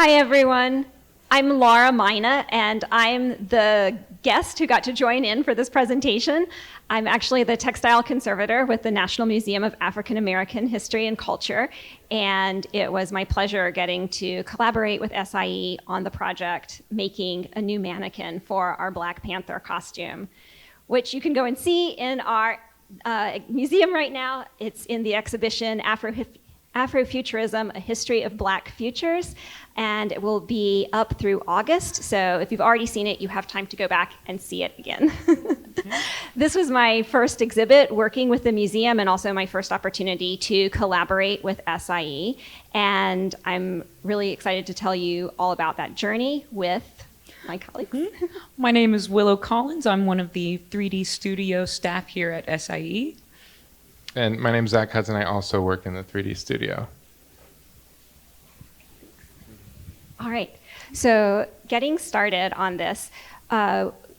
Hi, everyone. I'm Laura Mina, and I'm the guest who got to join in for this presentation. I'm actually the textile conservator with the National Museum of African American History and Culture, and it was my pleasure getting to collaborate with SIE on the project making a new mannequin for our Black Panther costume, which you can go and see in our museum right now. It's in the exhibition Afrofuturism, A History of Black Futures, and it will be up through August. So if you've already seen it, you have time to go back and see it again. This was my first exhibit working with the museum and also my first opportunity to collaborate with SIE. And I'm really excited to tell you all about that journey with my colleagues. My name is Willow Collins. I'm one of the 3D studio staff here at SIE. And my name's Zach Hudson. I also work in the 3D studio. All right, so getting started on this,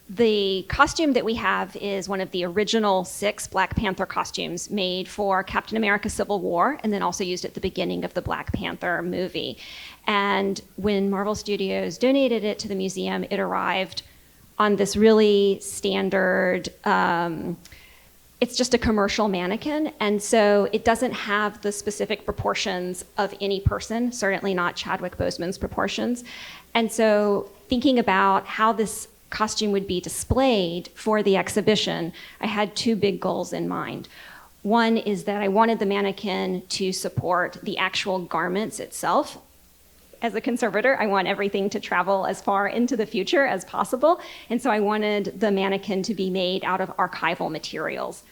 the costume that we have is one of the original 6 Black Panther costumes made for Captain America Civil War, and then also used at the beginning of the Black Panther movie. And when Marvel Studios donated it to the museum, it arrived on this really standard, it's just a commercial mannequin, and so it doesn't have the specific proportions of any person, certainly not Chadwick Boseman's proportions. And so thinking about how this costume would be displayed for the exhibition, I had 2 big goals in mind. One is that I wanted the mannequin to support the actual garments itself. As a conservator, I want everything to travel as far into the future as possible, and so I wanted the mannequin to be made out of archival materials.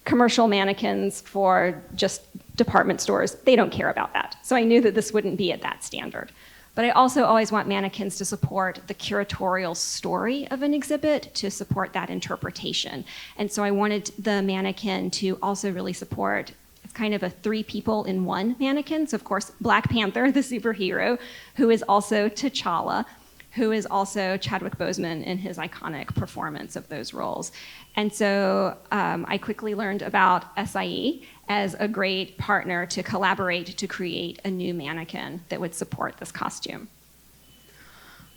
Commercial mannequins for just department stores, they don't care about that. So I knew that this wouldn't be at that standard. But I also always want mannequins to support the curatorial story of an exhibit, to support that interpretation. And so I wanted the mannequin to also really support, it's kind of a 3 people in 1 mannequin. So of course, Black Panther, the superhero, who is also T'Challa, who is also Chadwick Boseman in his iconic performance of those roles. And so I quickly learned about SIE as a great partner to collaborate to create a new mannequin that would support this costume.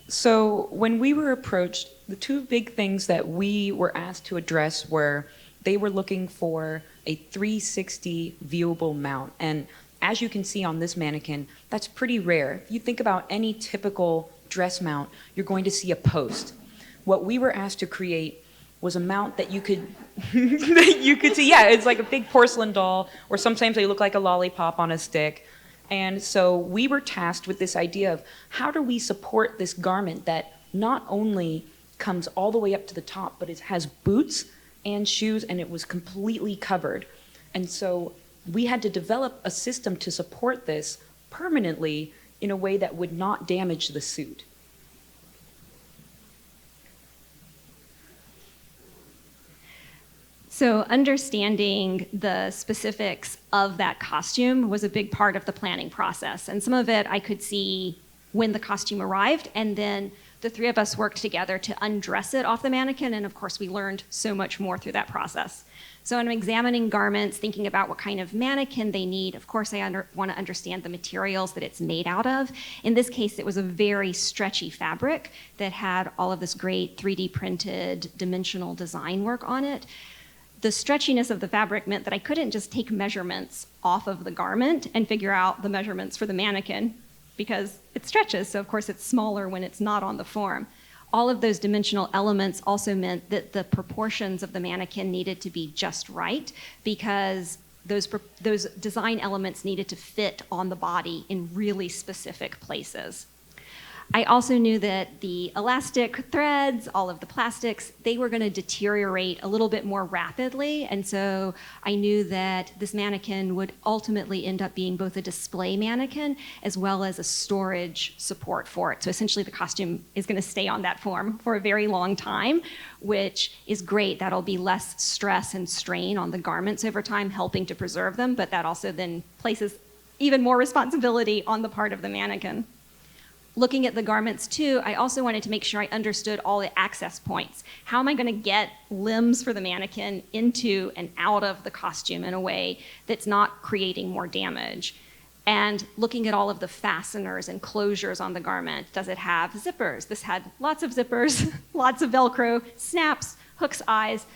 So when we were approached, the 2 big things that we were asked to address were they were looking for a 360 viewable mount. And as you can see on this mannequin, that's pretty rare. If you think about any typical dress mount, you're going to see a post. What we were asked to create was a mount that you could see. Yeah, it's like a big porcelain doll, or sometimes they look like a lollipop on a stick. And so we were tasked with this idea of how do we support this garment that not only comes all the way up to the top, but it has boots and shoes, and it was completely covered. And so we had to develop a system to support this permanently in a way that would not damage the suit. So understanding the specifics of that costume was a big part of the planning process. And some of it I could see when the costume arrived, and then the 3 of us worked together to undress it off the mannequin, and of course we learned so much more through that process. So when I'm examining garments, thinking about what kind of mannequin they need, of course I want to understand the materials that it's made out of. In this case, it was a very stretchy fabric that had all of this great 3D printed dimensional design work on it. The stretchiness of the fabric meant that I couldn't just take measurements off of the garment and figure out the measurements for the mannequin, because it stretches, so of course it's smaller when it's not on the form. All of those dimensional elements also meant that the proportions of the mannequin needed to be just right, because those design elements needed to fit on the body in really specific places. I also knew that the elastic threads, all of the plastics, they were going to deteriorate a little bit more rapidly, and so I knew that this mannequin would ultimately end up being both a display mannequin as well as a storage support for it. So essentially the costume is going to stay on that form for a very long time, which is great. That'll be less stress and strain on the garments over time, helping to preserve them, but that also then places even more responsibility on the part of the mannequin. Looking at the garments too, I also wanted to make sure I understood all the access points. How am I going to get limbs for the mannequin into and out of the costume in a way that's not creating more damage? and looking at all of the fasteners and closures on the garment. Does it have zippers? This had lots of zippers, lots of Velcro, snaps, hooks, eyes.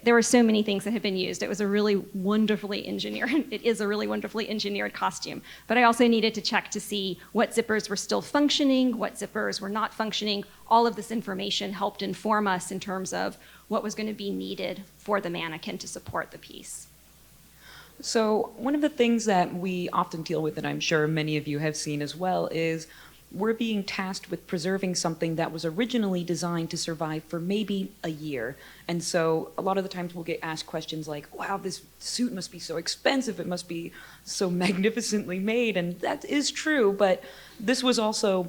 There were so many things that had been used. It was a really wonderfully engineered, it is a really wonderfully engineered costume. But I also needed to check to see what zippers were still functioning, what zippers were not functioning. All of this information helped inform us in terms of what was going to be needed for the mannequin to support the piece. So one of the things that we often deal with, and I'm sure many of you have seen as well, is we're being tasked with preserving something that was originally designed to survive for maybe a year. And so a lot of the times we'll get asked questions like, wow, this suit must be so expensive, it must be so magnificently made, and that is true, but this was also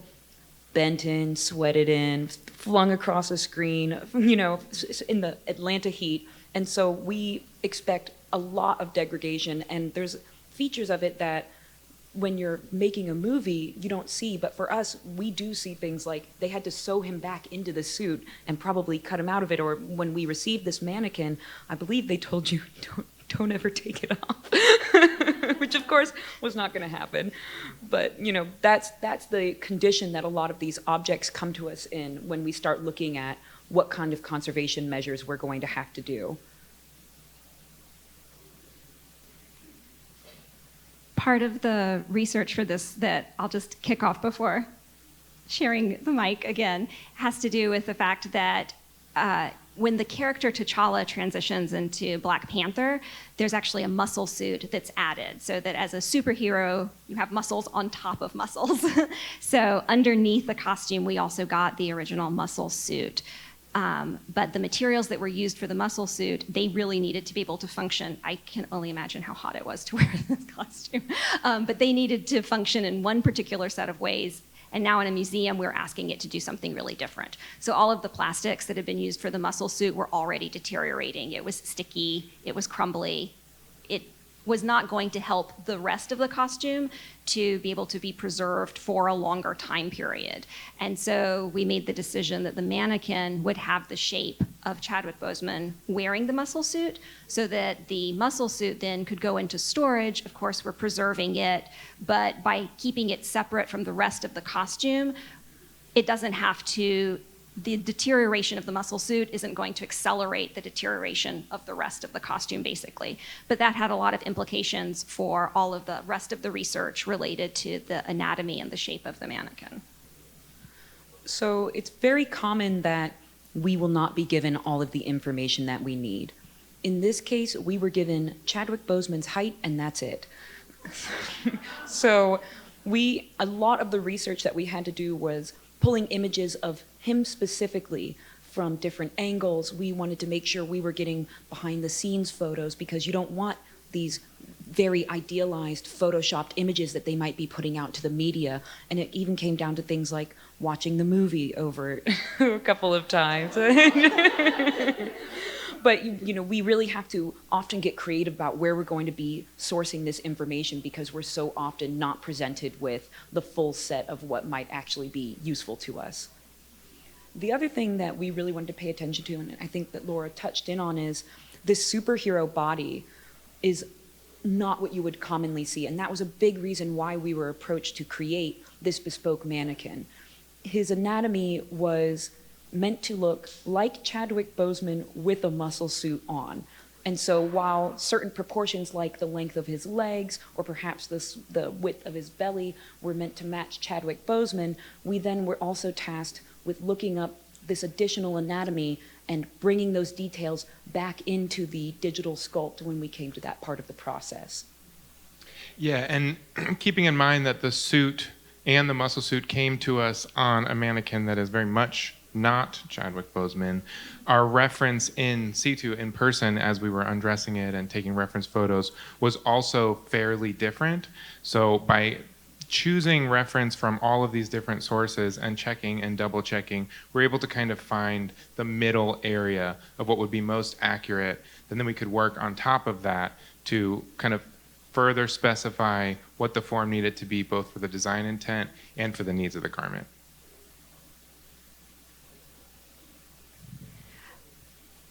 bent in, sweated in, flung across a screen, you know, in the Atlanta heat. And so we expect a lot of degradation, and there's features of it that when you're making a movie, you don't see, but for us, we do see things like they had to sew him back into the suit and probably cut him out of it, or when we received this mannequin, I believe they told you, don't ever take it off, which of course was not gonna happen. But you know, that's the condition that a lot of these objects come to us in when we start looking at what kind of conservation measures we're going to have to do. Part of the research for this that I'll just kick off before sharing the mic again has to do with the fact that when the character T'Challa transitions into Black Panther, there's actually a muscle suit that's added so that as a superhero, you have muscles on top of muscles. So underneath the costume, we also got the original muscle suit. But the materials that were used for the muscle suit, they really needed to be able to function. I can only imagine how hot it was to wear this costume. But they needed to function in one particular set of ways. And now in a museum, we're asking it to do something really different. So all of the plastics that had been used for the muscle suit were already deteriorating. It was sticky, it was crumbly. It was not going to help the rest of the costume to be able to be preserved for a longer time period. And so we made the decision that the mannequin would have the shape of Chadwick Boseman wearing the muscle suit so that the muscle suit then could go into storage. Of course, we're preserving it, but by keeping it separate from the rest of the costume, it doesn't have to, the deterioration of the muscle suit isn't going to accelerate the deterioration of the rest of the costume, basically. But that had a lot of implications for all of the rest of the research related to the anatomy and the shape of the mannequin. So it's very common that we will not be given all of the information that we need. In this case, we were given Chadwick Boseman's height, and that's it. So a lot of the research that we had to do was pulling images of him specifically from different angles. We wanted to make sure we were getting behind the scenes photos because you don't want these very idealized photoshopped images that they might be putting out to the media. And it even came down to things like watching the movie over a couple of times. But you know, we really have to often get creative about where we're going to be sourcing this information because we're so often not presented with the full set of what might actually be useful to us. The other thing that we really wanted to pay attention to, and I think that Laura touched in on, is this superhero body is not what you would commonly see, and that was a big reason why we were approached to create this bespoke mannequin. His anatomy was meant to look like Chadwick Boseman with a muscle suit on. And so while certain proportions like the length of his legs or perhaps the width of his belly were meant to match Chadwick Boseman, we then were also tasked with looking up this additional anatomy and bringing those details back into the digital sculpt when we came to that part of the process. Yeah, and keeping in mind that the suit and the muscle suit came to us on a mannequin that is very much not Chadwick Boseman, our reference in situ, in person, as we were undressing it and taking reference photos, was also fairly different. So by choosing reference from all of these different sources and checking and double checking, we're able to kind of find the middle area of what would be most accurate. And then we could work on top of that to kind of further specify what the form needed to be, both for the design intent and for the needs of the garment.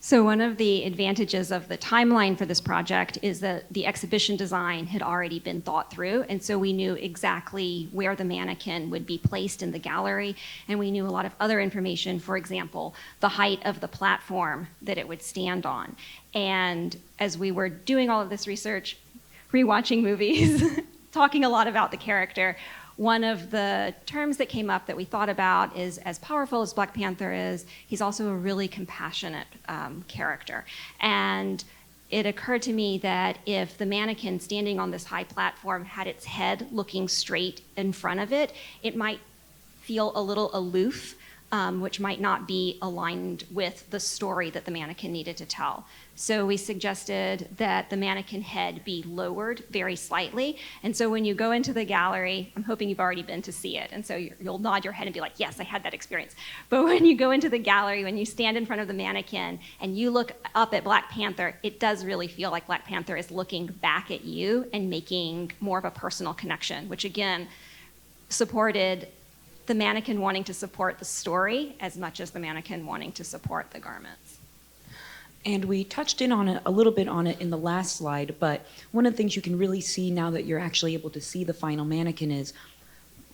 So one of the advantages of the timeline for this project is that the exhibition design had already been thought through, and so we knew exactly where the mannequin would be placed in the gallery, and we knew a lot of other information, for example, the height of the platform that it would stand on. And as we were doing all of this research, rewatching movies, talking a lot about the character, one of the terms that came up that we thought about is, as powerful as Black Panther is, he's also a really compassionate character. And it occurred to me that if the mannequin standing on this high platform had its head looking straight in front of it, it might feel a little aloof, which might not be aligned with the story that the mannequin needed to tell. So we suggested that the mannequin head be lowered very slightly. And so when you go into the gallery, I'm hoping you've already been to see it, and so you'll nod your head and be like, yes, I had that experience. But when you go into the gallery, when you stand in front of the mannequin and you look up at Black Panther, it does really feel like Black Panther is looking back at you and making more of a personal connection, which again, supported the mannequin wanting to support the story as much as the mannequin wanting to support the garments. And we touched in on it a little bit on it in the last slide, but one of the things you can really see now that you're actually able to see the final mannequin is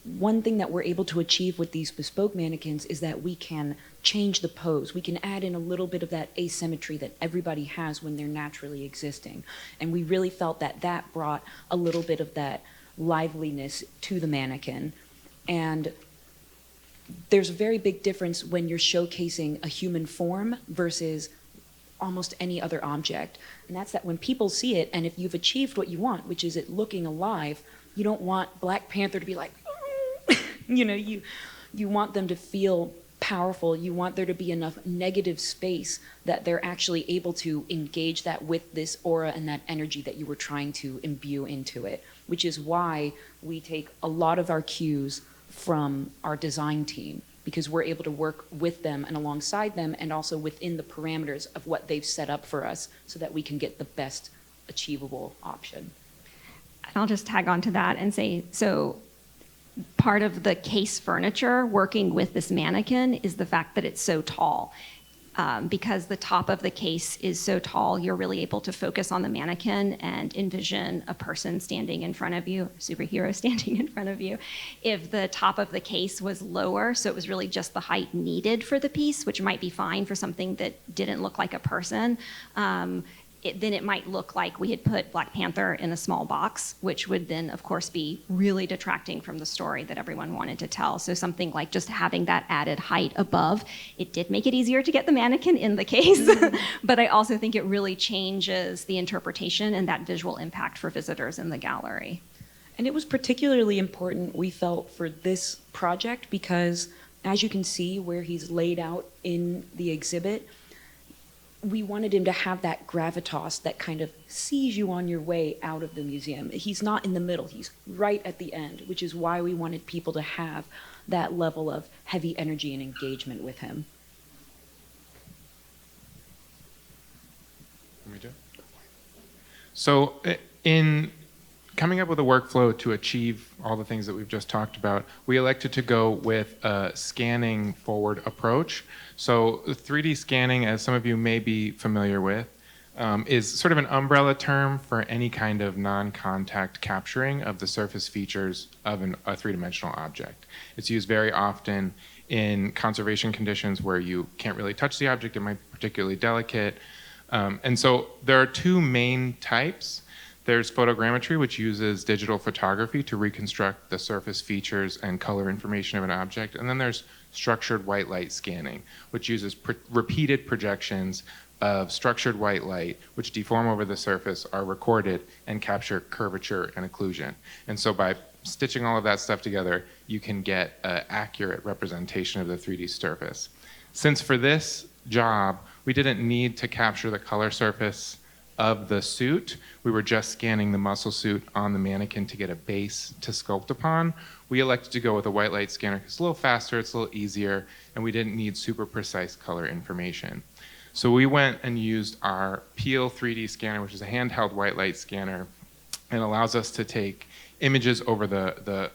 one thing that we're able to achieve with these bespoke mannequins is that we can change the pose. We can add in a little bit of that asymmetry that everybody has when they're naturally existing. And we really felt that that brought a little bit of that liveliness to the mannequin. And there's a very big difference when you're showcasing a human form versus almost any other object. And that's that when people see it, and if you've achieved what you want, which is it looking alive, you don't want Black Panther to be like, you know, you want them to feel powerful. You want there to be enough negative space that they're actually able to engage that with this aura and that energy that you were trying to imbue into it, which is why we take a lot of our cues from our design team, because we're able to work with them and alongside them and also within the parameters of what they've set up for us so that we can get the best achievable option. And I'll just tag on to that and say, so part of the case furniture working with this mannequin is the fact that it's so tall. Because the top of the case is so tall, you're really able to focus on the mannequin and envision a person standing in front of you, a superhero standing in front of you. If the top of the case was lower, so it was really just the height needed for the piece, which might be fine for something that didn't look like a person, then it might look like we had put Black Panther in a small box, which would then, of course, be really detracting from the story that everyone wanted to tell. So something like just having that added height above, it did make it easier to get the mannequin in the case, but I also think it really changes the interpretation and that visual impact for visitors in the gallery. And it was particularly important, we felt, for this project because, as you can see where he's laid out in the exhibit, we wanted him to have that gravitas that kind of sees you on your way out of the museum. He's not in the middle, he's right at the end, which is why we wanted people to have that level of heavy energy and engagement with him. So in coming up with a workflow to achieve all the things that we've just talked about, we elected to go with a scanning forward approach. So 3D scanning, as some of you may be familiar with, is sort of an umbrella term for any kind of non-contact capturing of the surface features of a three-dimensional object. It's used very often in conservation conditions where you can't really touch the object, it might be particularly delicate. And so there are two main types. There's photogrammetry, which uses digital photography to reconstruct the surface features and color information of an object. And then there's structured white light scanning, which uses repeated projections of structured white light, which deform over the surface, are recorded, and capture curvature and occlusion. And so by stitching all of that stuff together, you can get an accurate representation of the 3D surface. Since for this job, we didn't need to capture the color surface of the suit, we were just scanning the muscle suit on the mannequin to get a base to sculpt upon. We elected to go with a white light scanner because it's a little faster, it's a little easier, and we didn't need super precise color information. So we went and used our Peel 3D scanner, which is a handheld white light scanner, and allows us to take images over the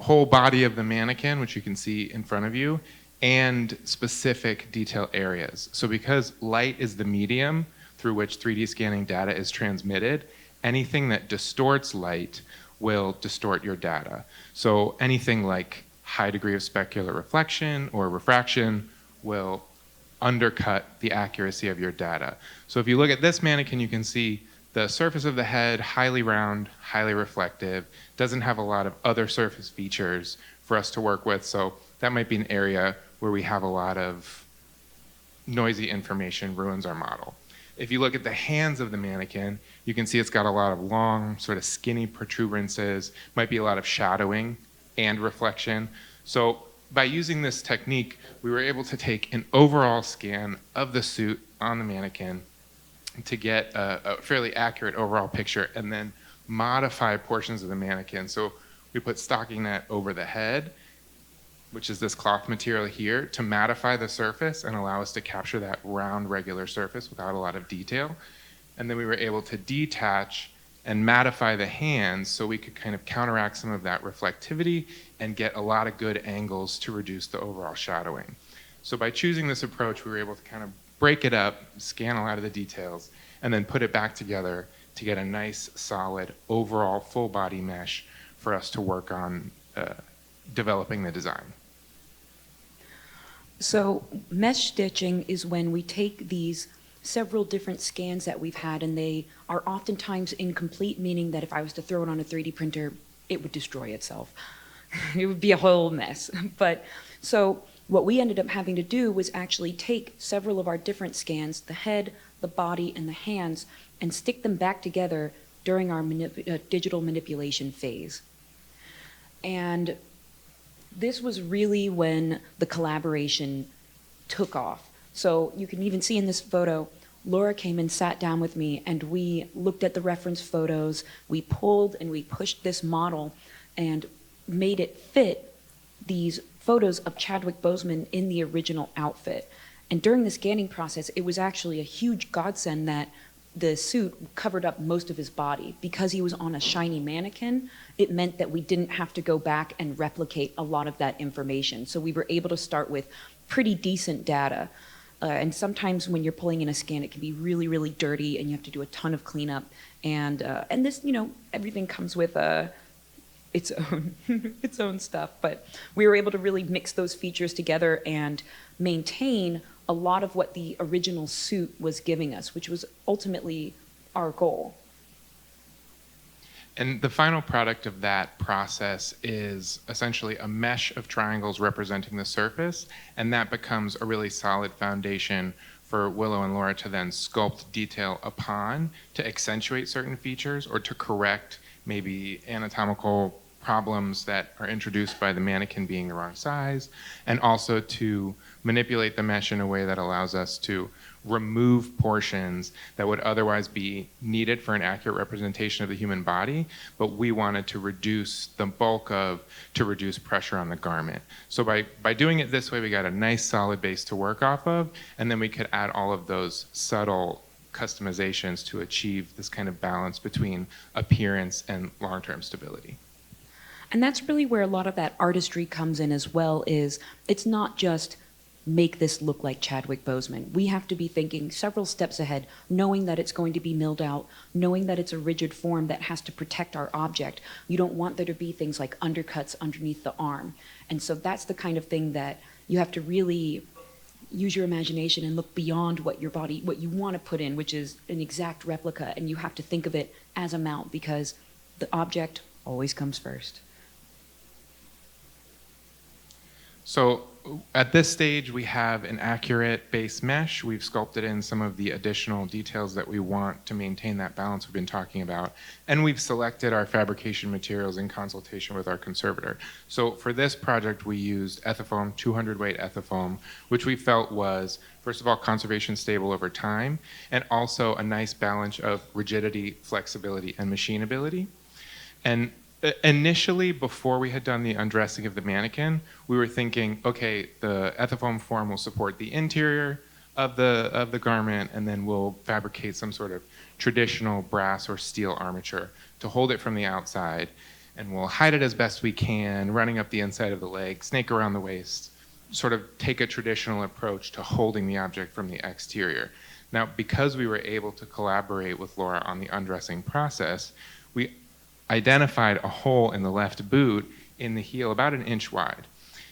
whole body of the mannequin, which you can see in front of you, and specific detail areas. So because light is the medium through which 3D scanning data is transmitted, anything that distorts light will distort your data. So anything like high degree of specular reflection or refraction will undercut the accuracy of your data. So if you look at this mannequin, you can see the surface of the head, highly round, highly reflective, doesn't have a lot of other surface features for us to work with. So that might be an area where we have a lot of noisy information, ruins our model. If you look at the hands of the mannequin, you can see it's got a lot of long, sort of skinny protuberances, might be a lot of shadowing and reflection. So by using this technique, we were able to take an overall scan of the suit on the mannequin to get a fairly accurate overall picture and then modify portions of the mannequin. So we put stocking net over the head, which is this cloth material here, to mattify the surface and allow us to capture that round, regular surface without a lot of detail. And then we were able to detach and mattify the hands so we could kind of counteract some of that reflectivity and get a lot of good angles to reduce the overall shadowing. So by choosing this approach, we were able to kind of break it up, scan a lot of the details, and then put it back together to get a nice, solid, overall full body mesh for us to work on developing the design. So mesh stitching is when we take these several different scans that we've had, and they are oftentimes incomplete, meaning that if I was to throw it on a 3D printer, it would destroy itself. It would be a whole mess. But so what we ended up having to do was actually take several of our different scans, the head, the body, and the hands, and stick them back together during our digital manipulation phase. And this was really when the collaboration took off. So you can even see in this photo, Laura came and sat down with me, and we looked at the reference photos, we pulled and we pushed this model and made it fit these photos of Chadwick Boseman in the original outfit. And during the scanning process, it was actually a huge godsend that the suit covered up most of his body. Because he was on a shiny mannequin, it meant that we didn't have to go back and replicate a lot of that information. So we were able to start with pretty decent data. And sometimes when you're pulling in a scan, it can be really, really dirty, and you have to do a ton of cleanup. And this, everything comes with its own its own stuff. But we were able to really mix those features together and maintain a lot of what the original suit was giving us, which was ultimately our goal. And the final product of that process is essentially a mesh of triangles representing the surface, and that becomes a really solid foundation for Willow and Laura to then sculpt detail upon to accentuate certain features or to correct maybe anatomical problems that are introduced by the mannequin being the wrong size, and also to manipulate the mesh in a way that allows us to remove portions that would otherwise be needed for an accurate representation of the human body, but we wanted to reduce the bulk of, to reduce pressure on the garment. So by doing it this way, we got a nice solid base to work off of, and then we could add all of those subtle customizations to achieve this kind of balance between appearance and long-term stability. And that's really where a lot of that artistry comes in as well, is it's not just make this look like Chadwick Boseman. We have to be thinking several steps ahead, knowing that it's going to be milled out, knowing that it's a rigid form that has to protect our object. You don't want there to be things like undercuts underneath the arm. And so that's the kind of thing that you have to really use your imagination and look beyond what your body, what you want to put in, which is an exact replica, and you have to think of it as a mount because the object always comes first. So at this stage, we have an accurate base mesh. We've sculpted in some of the additional details that we want to maintain that balance we've been talking about. And we've selected our fabrication materials in consultation with our conservator. So for this project, we used ethifoam, 200 weight ethifoam, which we felt was, first of all, conservation stable over time, and also a nice balance of rigidity, flexibility, and machinability. And initially, before we had done the undressing of the mannequin, we were thinking, okay, the ethifoam form will support the interior of the garment, and then we'll fabricate some sort of traditional brass or steel armature to hold it from the outside, and we'll hide it as best we can, running up the inside of the leg, snake around the waist, sort of take a traditional approach to holding the object from the exterior. Now, because we were able to collaborate with Laura on the undressing process, we identified a hole in the left boot in the heel about an inch wide.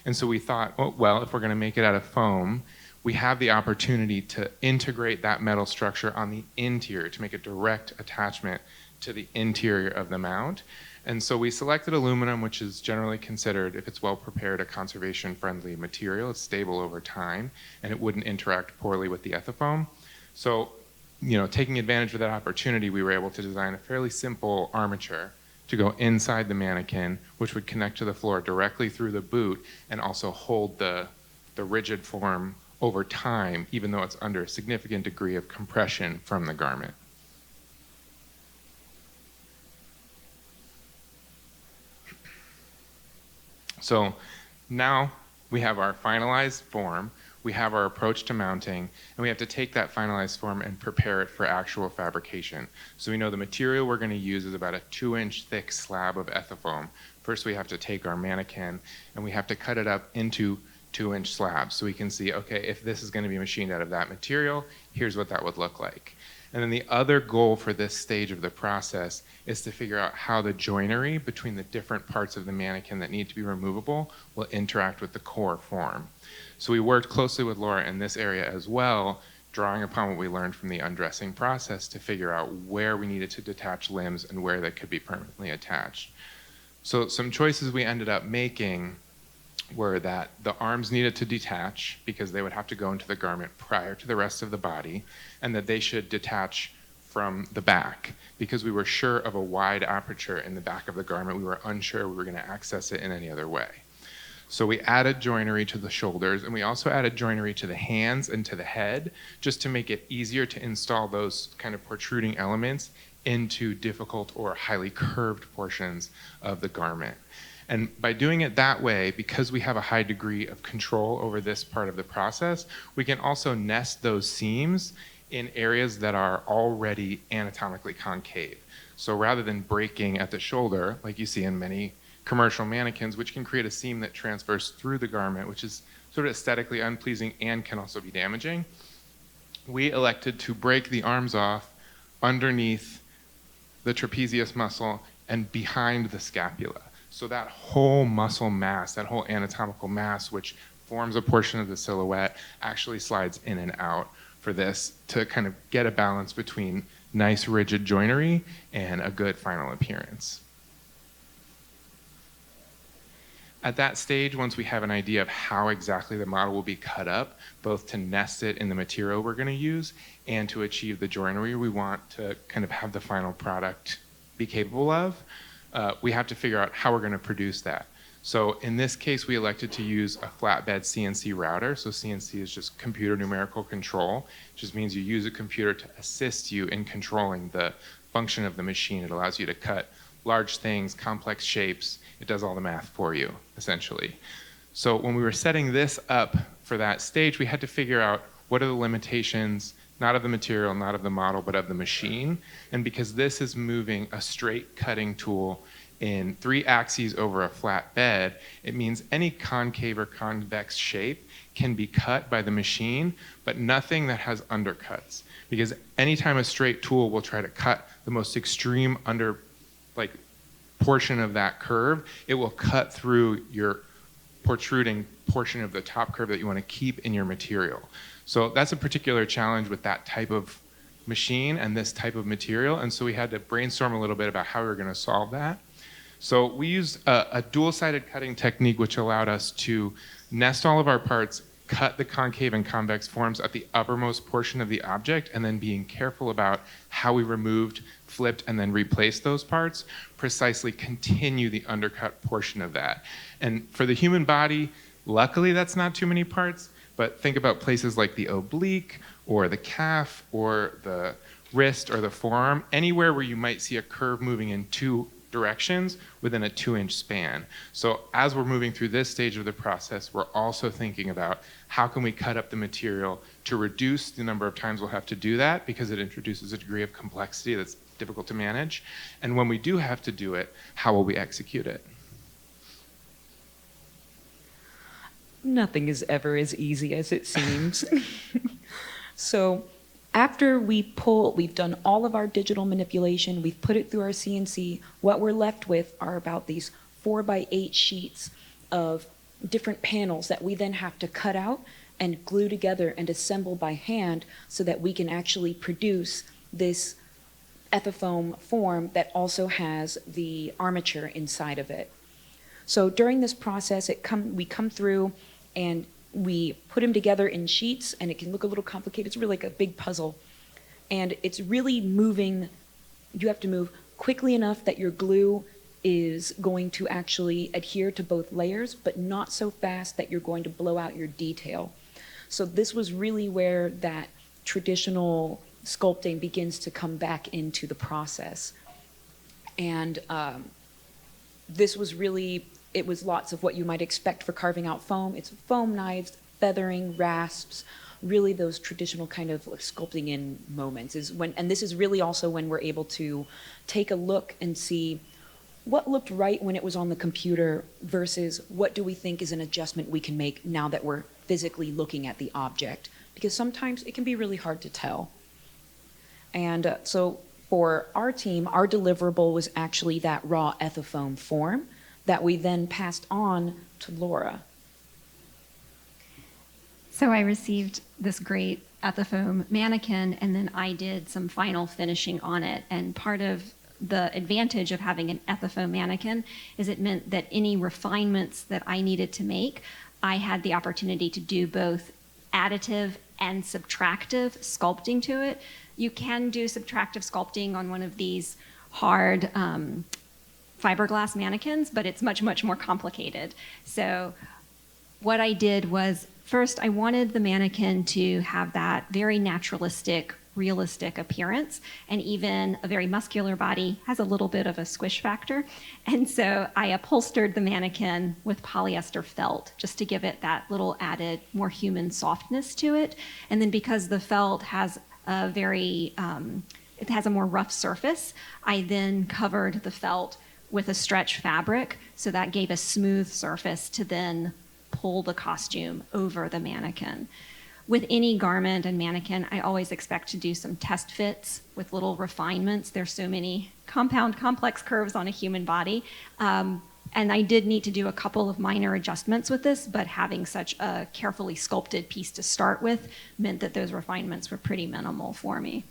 And so we thought, oh, well, if we're going to make it out of foam, we have the opportunity to integrate that metal structure on the interior to make a direct attachment to the interior of the mount. And so we selected aluminum, which is generally considered, if it's well prepared, a conservation-friendly material. It's stable over time, and it wouldn't interact poorly with the ethafoam. So, taking advantage of that opportunity, we were able to design a fairly simple armature to go inside the mannequin, which would connect to the floor directly through the boot and also hold the rigid form over time, even though it's under a significant degree of compression from the garment. So now we have our finalized form, we have our approach to mounting, and we have to take that finalized form and prepare it for actual fabrication. So we know the material we're going to use is about a 2-inch thick slab of ethafoam. First we have to take our mannequin and we have to cut it up into 2-inch slabs so we can see, okay, if this is going to be machined out of that material, here's what that would look like. And then the other goal for this stage of the process is to figure out how the joinery between the different parts of the mannequin that need to be removable will interact with the core form. So we worked closely with Laura in this area as well, drawing upon what we learned from the undressing process to figure out where we needed to detach limbs and where they could be permanently attached. So some choices we ended up making were that the arms needed to detach because they would have to go into the garment prior to the rest of the body, and that they should detach from the back because we were sure of a wide aperture in the back of the garment. We were unsure we were going to access it in any other way. So we added joinery to the shoulders, and we also added joinery to the hands and to the head just to make it easier to install those kind of protruding elements into difficult or highly curved portions of the garment. And by doing it that way, because we have a high degree of control over this part of the process, we can also nest those seams in areas that are already anatomically concave. So rather than breaking at the shoulder, like you see in many commercial mannequins, which can create a seam that transfers through the garment, which is sort of aesthetically unpleasing and can also be damaging, we elected to break the arms off underneath the trapezius muscle and behind the scapula. So that whole muscle mass, that whole anatomical mass, which forms a portion of the silhouette, actually slides in and out for this to kind of get a balance between nice rigid joinery and a good final appearance. At that stage, once we have an idea of how exactly the model will be cut up, both to nest it in the material we're going to use and to achieve the joinery we want to kind of have the final product be capable of, we have to figure out how we're going to produce that. So in this case, we elected to use a flatbed CNC router. So CNC is just computer numerical control. It just means you use a computer to assist you in controlling the function of the machine. It allows you to cut large things, complex shapes. It does all the math for you, essentially. So when we were setting this up for that stage, we had to figure out what are the limitations, not of the material, not of the model, but of the machine. And because this is moving a straight cutting tool in 3 axes over a flat bed, it means any concave or convex shape can be cut by the machine, but nothing that has undercuts. Because anytime a straight tool will try to cut the most extreme portion of that curve, it will cut through your protruding portion of the top curve that you want to keep in your material. So that's a particular challenge with that type of machine and this type of material. And so we had to brainstorm a little bit about how we were going to solve that. So we used a dual-sided cutting technique, which allowed us to nest all of our parts, cut the concave and convex forms at the uppermost portion of the object, and then being careful about how we removed, flipped, and then replaced those parts, precisely continue the undercut portion of that. And for the human body, luckily that's not too many parts, but think about places like the oblique or the calf or the wrist or the forearm, anywhere where you might see a curve moving in 2 directions within a 2-inch span. So as we're moving through this stage of the process, we're also thinking about how can we cut up the material to reduce the number of times we'll have to do that, because it introduces a degree of complexity that's difficult to manage. And when we do have to do it, how will we execute it? nothing is ever as easy as it seems. So after we've done all of our digital manipulation, we've put it through our CNC, what we're left with are about these 4x8 sheets of different panels that we then have to cut out and glue together and assemble by hand so that we can actually produce this ethifoam form that also has the armature inside of it. So during this process, we come through and we put them together in sheets, and it can look a little complicated. It's really like a big puzzle. And it's really moving, you have to move quickly enough that your glue is going to actually adhere to both layers, but not so fast that you're going to blow out your detail. So this was really where that traditional sculpting begins to come back into the process. And this was really, it was lots of what you might expect for carving out foam. It's foam knives, feathering, rasps, really those traditional kind of sculpting in moments is when, and this is really also when we're able to take a look and see what looked right when it was on the computer versus what do we think is an adjustment we can make now that we're physically looking at the object, because sometimes it can be really hard to tell. And so for our team, our deliverable was actually that raw ethifoam form that we then passed on to Laura. So I received this great ethifoam mannequin, and then I did some final finishing on it. And part of the advantage of having an ethifoam mannequin is it meant that any refinements that I needed to make, I had the opportunity to do both additive and subtractive sculpting to it. You can do subtractive sculpting on one of these hard fiberglass mannequins, but it's much, much more complicated. So what I did was, first, I wanted the mannequin to have that very naturalistic, realistic appearance, and even a very muscular body has a little bit of a squish factor. And so I upholstered the mannequin with polyester felt just to give it that little added, more human softness to it. And then because the felt has a very, it has a more rough surface, I then covered the felt with a stretch fabric, so that gave a smooth surface to then pull the costume over the mannequin. With any garment and mannequin, I always expect to do some test fits with little refinements. There's so many compound, complex curves on a human body. And I did need to do a couple of minor adjustments with this, but having such a carefully sculpted piece to start with meant that those refinements were pretty minimal for me.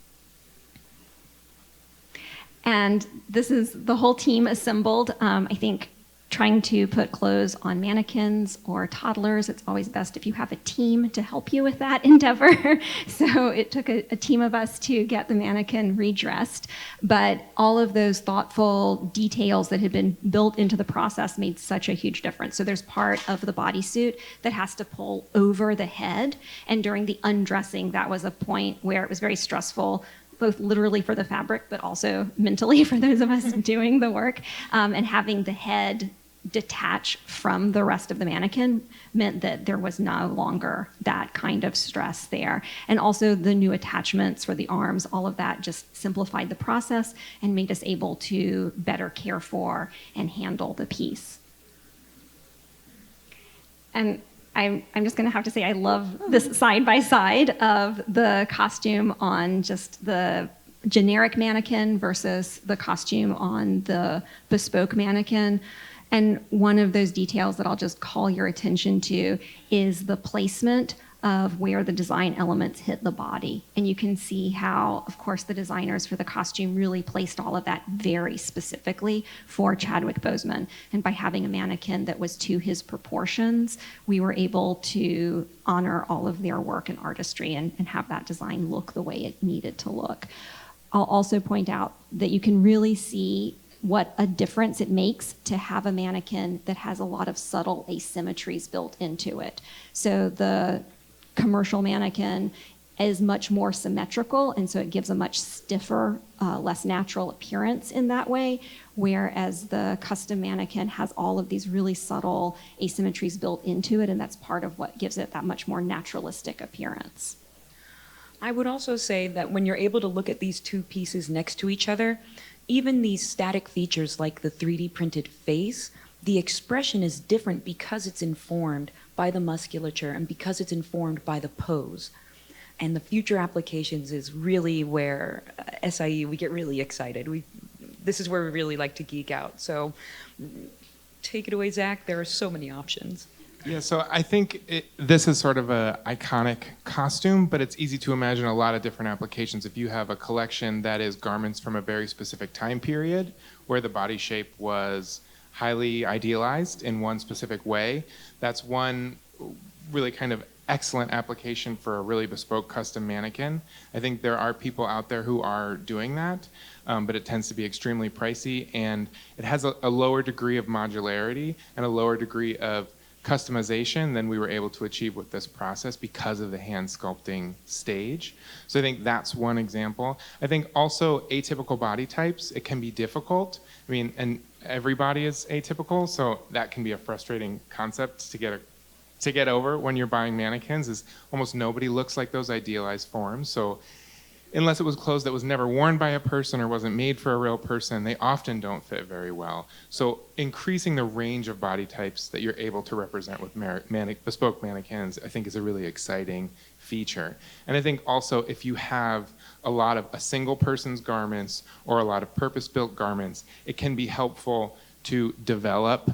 And this is the whole team assembled. I think trying to put clothes on mannequins or toddlers, it's always best if you have a team to help you with that endeavor. So it took a team of us to get the mannequin redressed, but all of those thoughtful details that had been built into the process made such a huge difference. So there's part of the bodysuit that has to pull over the head, and during the undressing, that was a point where it was very stressful, both literally for the fabric, but also mentally for those of us doing the work. And having the head detach from the rest of the mannequin meant that there was no longer that kind of stress there. And also the new attachments for the arms, all of that just simplified the process and made us able to better care for and handle the piece. And I'm just going to have to say I love this side-by-side of the costume on just the generic mannequin versus the costume on the bespoke mannequin. And one of those details that I'll just call your attention to is the placement of where the design elements hit the body. And you can see how, of course, the designers for the costume really placed all of that very specifically for Chadwick Boseman. And by having a mannequin that was to his proportions, we were able to honor all of their work and artistry and have that design look the way it needed to look. I'll also point out that you can really see what a difference it makes to have a mannequin that has a lot of subtle asymmetries built into it. So the commercial mannequin is much more symmetrical, and so it gives a much stiffer, less natural appearance in that way, whereas the custom mannequin has all of these really subtle asymmetries built into it, and that's part of what gives it that much more naturalistic appearance. I would also say that when you're able to look at these two pieces next to each other, even these static features like the 3D printed face the expression is different because it's informed by the musculature and because it's informed by the pose. And the future applications is really where SIE, we get really excited. This is where we really like to geek out. So take it away, Zach. There are so many options. Yeah, so I think this is sort of an iconic costume, but it's easy to imagine a lot of different applications. If you have a collection that is garments from a very specific time period where the body shape was highly idealized in one specific way, that's one really kind of excellent application for a really bespoke custom mannequin. I think there are people out there who are doing that, but it tends to be extremely pricey, and it has a lower degree of modularity and a lower degree of customization than we were able to achieve with this process because of the hand sculpting stage. So I think that's one example. I think also atypical body types, it can be difficult. I mean, and every body is atypical, so that can be a frustrating concept to get over when you're buying mannequins, is almost nobody looks like those idealized forms. So unless it was clothes that was never worn by a person or wasn't made for a real person, they often don't fit very well. So increasing the range of body types that you're able to represent with bespoke mannequins, I think, is a really exciting feature. And I think also if you have a lot of a single person's garments or a lot of purpose-built garments, it can be helpful to develop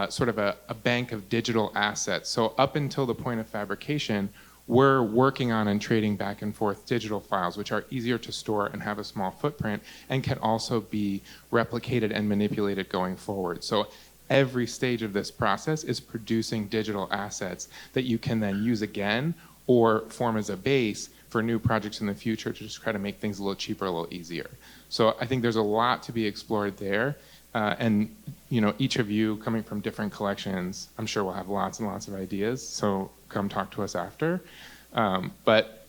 sort of a bank of digital assets. So up until the point of fabrication, we're working on and trading back and forth digital files, which are easier to store and have a small footprint and can also be replicated and manipulated going forward. So every stage of this process is producing digital assets that you can then use again or form as a base for new projects in the future to just try to make things a little cheaper, a little easier. So I think there's a lot to be explored there. And you know, each of you coming from different collections, I'm sure will have lots and lots of ideas. So come talk to us after. But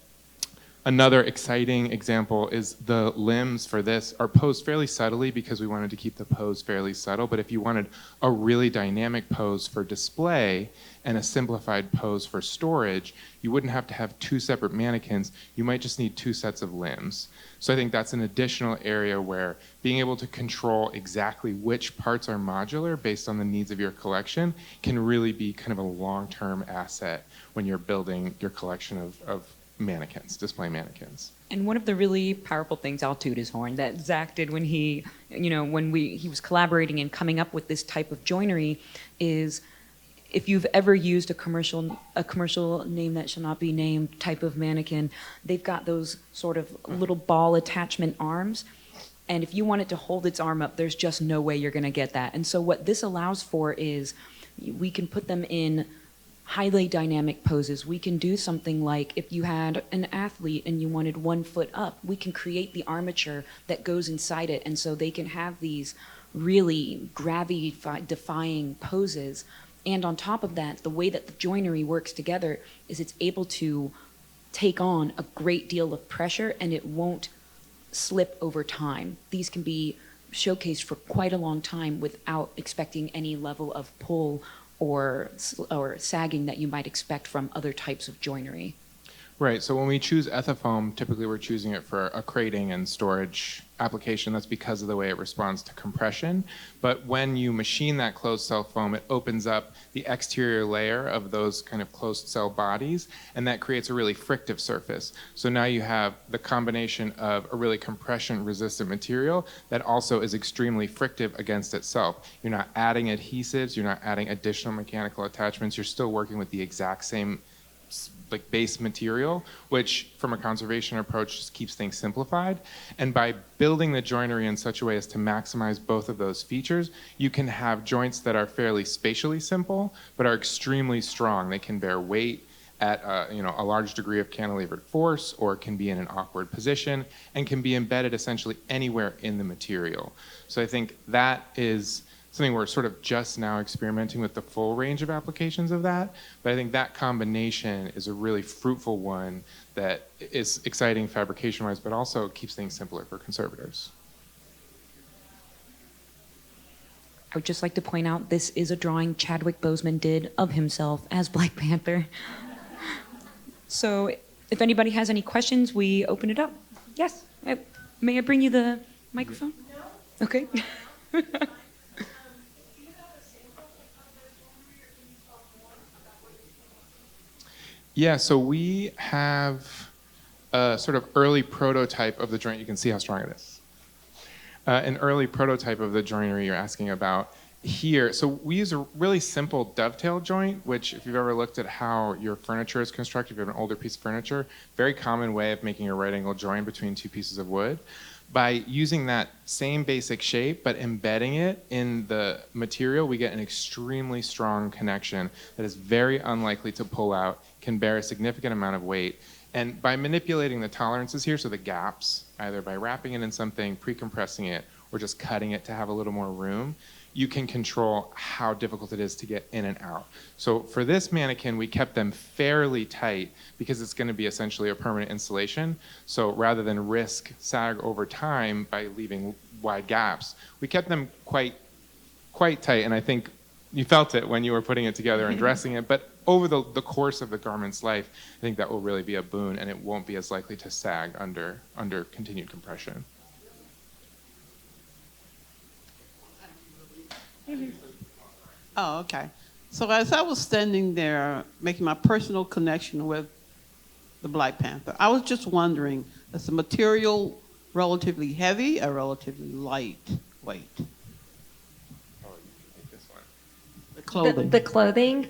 another exciting example is the limbs for this are posed fairly subtly because we wanted to keep the pose fairly subtle. But if you wanted a really dynamic pose for display and a simplified pose for storage, you wouldn't have to have two separate mannequins. You might just need two sets of limbs. So I think that's an additional area where being able to control exactly which parts are modular based on the needs of your collection can really be kind of a long-term asset when you're building your collection of mannequins, display mannequins. And one of the really powerful things, I'll toot his horn, that Zach did when he was collaborating and coming up with this type of joinery is, if you've ever used a commercial name that shall not be named type of mannequin, they've got those sort of little ball attachment arms. And if you want it to hold its arm up, there's just no way you're going to get that. And so what this allows for is we can put them in highly dynamic poses. We can do something like if you had an athlete and you wanted 1 foot up, we can create the armature that goes inside it. And so they can have these really gravity-defying poses. And on top of that, the way that the joinery works together is it's able to take on a great deal of pressure and it won't slip over time. These can be showcased for quite a long time without expecting any level of pull or sagging that you might expect from other types of joinery. Right, so when we choose Ethafoam, typically we're choosing it for a crating and storage application. That's because of the way it responds to compression. But when you machine that closed cell foam, it opens up the exterior layer of those kind of closed cell bodies, and that creates a really frictive surface. So now you have the combination of a really compression resistant material that also is extremely frictive against itself. You're not adding adhesives, you're not adding additional mechanical attachments, you're still working with the exact same like base material, which from a conservation approach just keeps things simplified. And by building the joinery in such a way as to maximize both of those features, you can have joints that are fairly spatially simple, but are extremely strong. They can bear weight at a large degree of cantilevered force, or can be in an awkward position, and can be embedded essentially anywhere in the material. So I think that is something we're sort of just now experimenting with the full range of applications of that. But I think that combination is a really fruitful one that is exciting fabrication-wise, but also keeps things simpler for conservators. I would just like to point out this is a drawing Chadwick Boseman did of himself as Black Panther. So if anybody has any questions, we open it up. Yes. May I bring you the microphone? No. Okay. Do you have a sample Yeah, so we have a sort of early prototype of the joint. You can see how strong it is. An early prototype of the joinery you're asking about here. So we use a really simple dovetail joint, which if you've ever looked at how your furniture is constructed, if you have an older piece of furniture, very common way of making a right angle join between two pieces of wood. By using that same basic shape, but embedding it in the material, we get an extremely strong connection that is very unlikely to pull out, can bear a significant amount of weight. And by manipulating the tolerances here, so the gaps, either by wrapping it in something, pre-compressing it, or just cutting it to have a little more room, you can control how difficult it is to get in and out. So for this mannequin, we kept them fairly tight because it's going to be essentially a permanent installation. So rather than risk sag over time by leaving wide gaps, we kept them quite tight. And I think you felt it when you were putting it together and dressing it. But over the course of the garment's life, I think that will really be a boon, and it won't be as likely to sag under continued compression. Oh, okay. So as I was standing there making my personal connection with the Black Panther, I was just wondering, is the material relatively heavy or relatively lightweight? Oh, you can take this one. The clothing.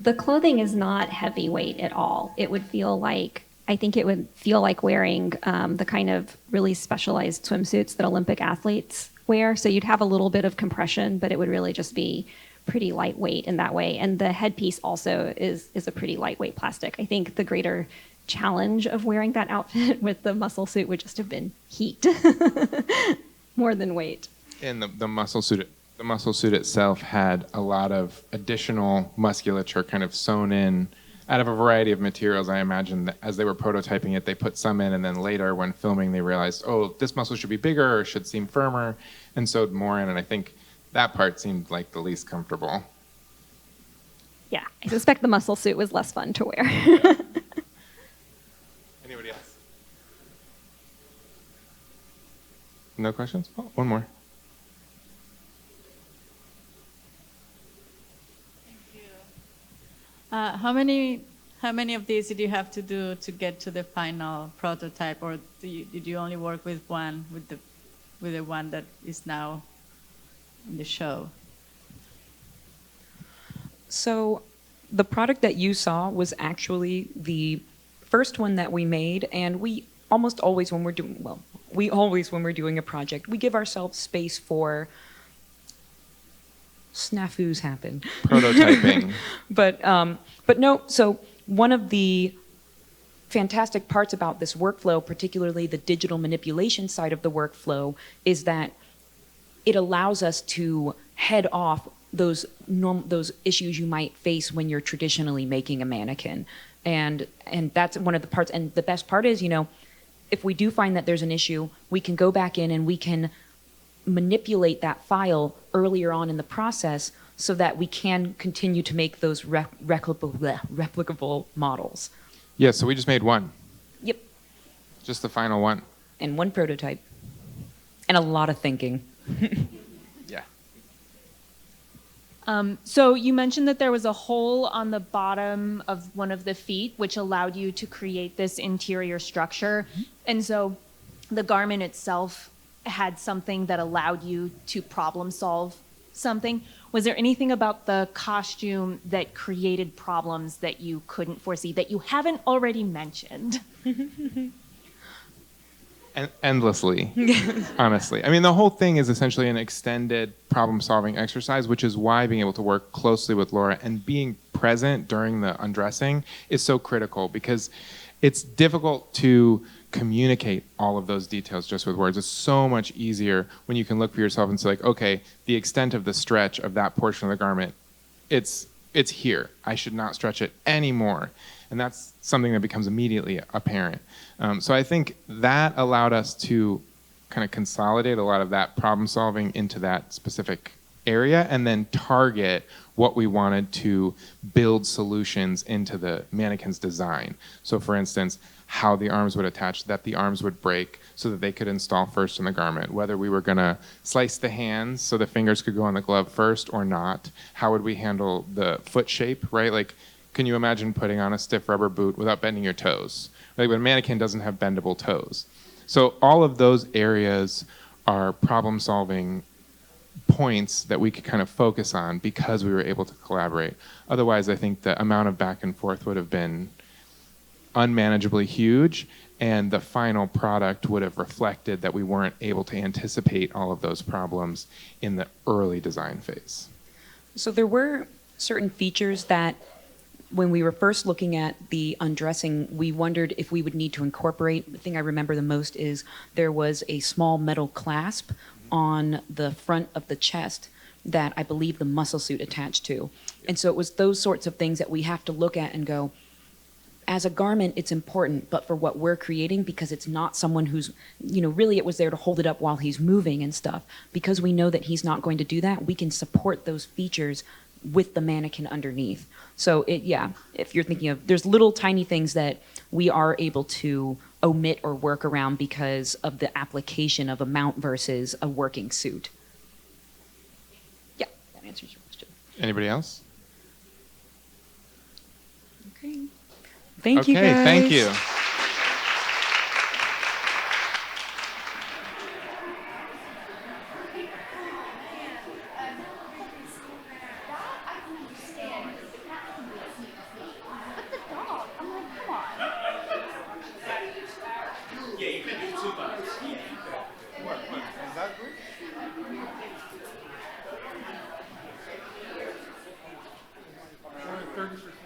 The clothing is not heavyweight at all. It would feel like, I think it would feel like wearing the kind of really specialized swimsuits that Olympic athletes wear. So you'd have a little bit of compression, but it would really just be pretty lightweight in that way. And the headpiece also is a pretty lightweight plastic. I think the greater challenge of wearing that outfit with the muscle suit would just have been heat more than weight. And the muscle suit itself had a lot of additional musculature kind of sewn in out of a variety of materials. I imagine that as they were prototyping it, they put some in, and then later when filming, they realized, oh, this muscle should be bigger or should seem firmer, and sewed more in. And I think that part seemed like the least comfortable. Yeah, I suspect the muscle suit was less fun to wear. Anybody else? No questions? Oh, one more. How many of these did you have to do to get to the final prototype, or did you only work with one, with the one that is now in the show? So the product that you saw was actually the first one that we made, and we almost always when we're doing a project, we give ourselves space for snafus happen. Prototyping. But no, so one of the fantastic parts about this workflow, particularly the digital manipulation side of the workflow, is that it allows us to head off those issues you might face when you're traditionally making a mannequin. And that's one of the parts. And the best part is, if we do find that there's an issue, we can go back in and we can manipulate that file earlier on in the process so that we can continue to make those replicable models. Yeah, so we just made one. Yep. Just the final one. And one prototype. And a lot of thinking. Yeah. So you mentioned that there was a hole on the bottom of one of the feet, which allowed you to create this interior structure. Mm-hmm. And so the garment itself had something that allowed you to problem solve something. Was there anything about the costume that created problems that you couldn't foresee, that you haven't already mentioned? Endlessly, honestly. I mean, the whole thing is essentially an extended problem-solving exercise, which is why being able to work closely with Laura and being present during the undressing is so critical, because it's difficult to communicate all of those details just with words. It's so much easier when you can look for yourself and say, like, okay, the extent of the stretch of that portion of the garment, it's here. I should not stretch it anymore. And that's something that becomes immediately apparent. So I think that allowed us to kind of consolidate a lot of that problem solving into that specific area and then target what we wanted to build solutions into the mannequin's design. So for instance, how the arms would attach, that the arms would break so that they could install first in the garment, whether we were gonna slice the hands so the fingers could go on the glove first or not. How would we handle the foot shape, right? Like, can you imagine putting on a stiff rubber boot without bending your toes? Like, but a mannequin doesn't have bendable toes. So all of those areas are problem-solving points that we could kind of focus on because we were able to collaborate. Otherwise, I think the amount of back and forth would have been unmanageably huge, and the final product would have reflected that we weren't able to anticipate all of those problems in the early design phase. So there were certain features that when we were first looking at the undressing, we wondered if we would need to incorporate. The thing I remember the most is there was a small metal clasp on the front of the chest that I believe the muscle suit attached to. And so it was those sorts of things that we have to look at and go, as a garment, it's important, but for what we're creating, because it's not someone who's, really it was there to hold it up while he's moving and stuff. Because we know that he's not going to do that, we can support those features with the mannequin underneath. So if you're thinking of, there's little tiny things that we are able to omit or work around because of the application of a mount versus a working suit. Yeah, that answers your question. Anybody else? Okay. Thank you, guys. Okay, thank you. What? 30%.